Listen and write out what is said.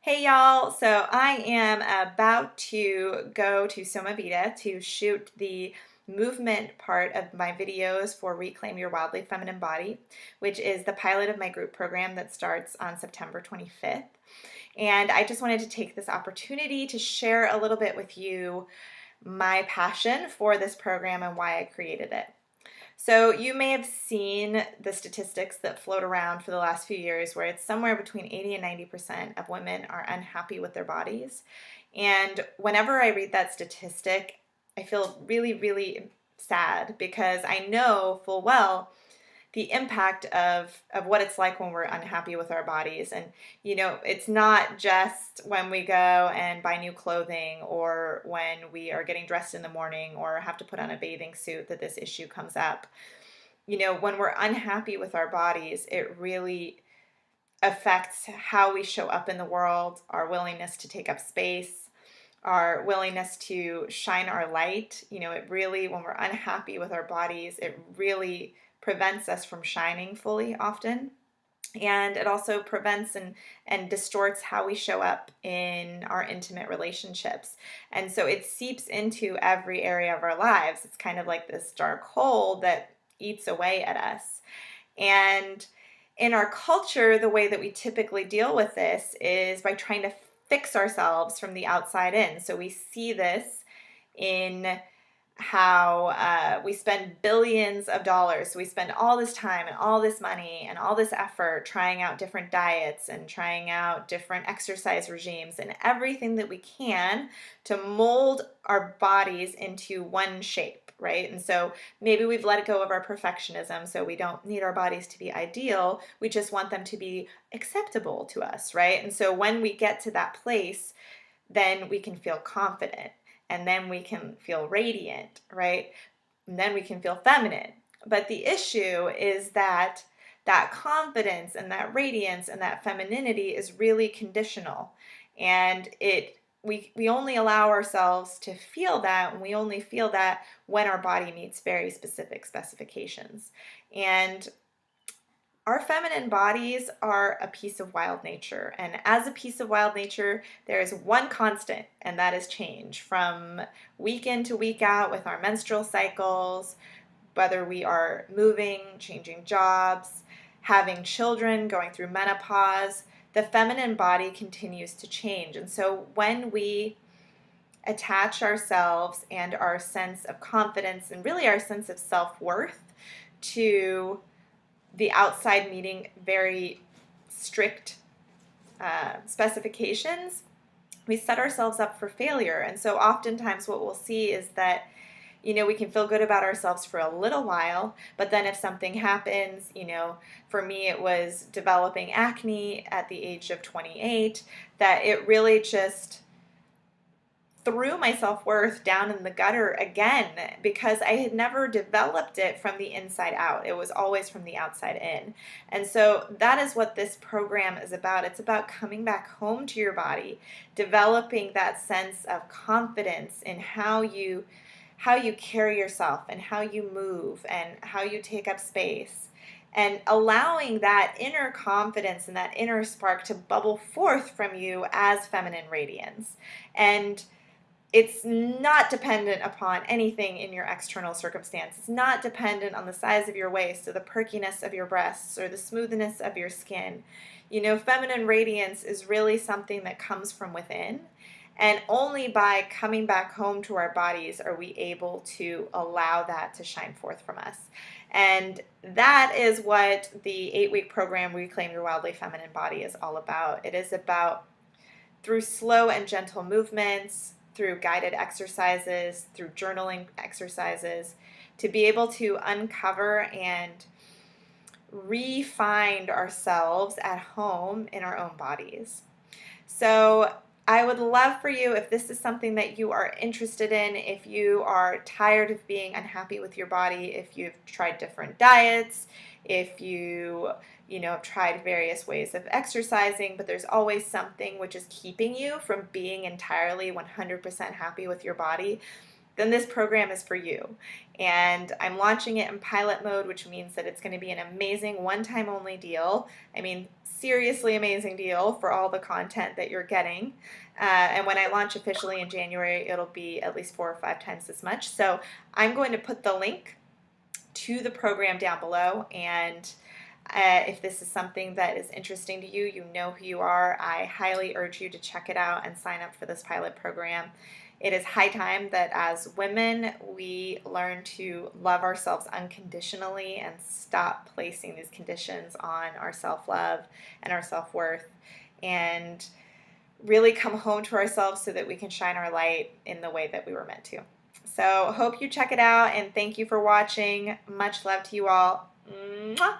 Hey y'all, so I am about to go to Soma Vida to shoot the movement part of my videos for Reclaim Your Wildly Feminine Body, which is the pilot of my group program that starts on September 25th. And I just wanted to take this opportunity to share a little bit with you my passion for this program and why I created it. So you may have seen the statistics that float around for the last few years where it's somewhere between 80 and 90% of women are unhappy with their bodies. And whenever I read that statistic, I feel really, really sad because I know full well the impact of what it's like when we're unhappy with our bodies. And, it's not just when we go and buy new clothing or when we are getting dressed in the morning or have to put on a bathing suit that this issue comes up. When we're unhappy with our bodies, it really affects how we show up in the world, our willingness to take up space, our willingness to shine our light. It really, when we're unhappy with our bodies, it really prevents us from shining fully often. And it also prevents and distorts how we show up in our intimate relationships. And so it seeps into every area of our lives. It's kind of like this dark hole that eats away at us. And in our culture, the way that we typically deal with this is by trying to fix ourselves from the outside in. So we see this in how we spend billions of dollars. So we spend all this time and all this money and all this effort trying out different diets and trying out different exercise regimes and everything that we can to mold our bodies into one shape, right? And so maybe we've let go of our perfectionism, so we don't need our bodies to be ideal. We just want them to be acceptable to us, right? And so when we get to that place, then we can feel confident. And then we can feel radiant, right? And then we can feel feminine. But the issue is that that confidence and that radiance and that femininity is really conditional. And we only allow ourselves to feel that, and we only feel that when our body meets very specific specifications. And our feminine bodies are a piece of wild nature. And as a piece of wild nature, there is one constant, and that is change from week in to week out with our menstrual cycles, whether we are moving, changing jobs, having children, going through menopause. The feminine body continues to change. And so when we attach ourselves and our sense of confidence and really our sense of self-worth to the outside meeting very strict specifications, we set ourselves up for failure. And so oftentimes what we'll see is that, we can feel good about ourselves for a little while, but then if something happens, for me it was developing acne at the age of 28, that it really just threw my self-worth down in the gutter again because I had never developed it from the inside out. It was always from the outside in. And so that is what this program is about. It's about coming back home to your body, developing that sense of confidence in how you carry yourself and how you move and how you take up space, and allowing that inner confidence and that inner spark to bubble forth from you as feminine radiance. And it's not dependent upon anything in your external circumstance. It's not dependent on the size of your waist or the perkiness of your breasts or the smoothness of your skin. Feminine radiance is really something that comes from within. And only by coming back home to our bodies are we able to allow that to shine forth from us. And that is what the 8-week program, Reclaim Your Wildly Feminine Body, is all about. It is about, through slow and gentle movements, through guided exercises, through journaling exercises, to be able to uncover and re-find ourselves at home in our own bodies. So I would love for you, if this is something that you are interested in, if you are tired of being unhappy with your body, if you've tried different diets, if you have tried various ways of exercising, but there's always something which is keeping you from being entirely 100% happy with your body, then this program is for you. And I'm launching it in pilot mode, which means that it's going to be an amazing one-time only deal. I mean, seriously amazing deal for all the content that you're getting. And when I launch officially in January, it'll be at least 4 or 5 times as much. So I'm going to put the link to the program down below, and if this is something that is interesting to you, you know who you are, I highly urge you to check it out and sign up for this pilot program. It is high time that as women, we learn to love ourselves unconditionally and stop placing these conditions on our self-love and our self-worth, and really come home to ourselves so that we can shine our light in the way that we were meant to. So hope you check it out, and thank you for watching. Much love to you all. Mwah!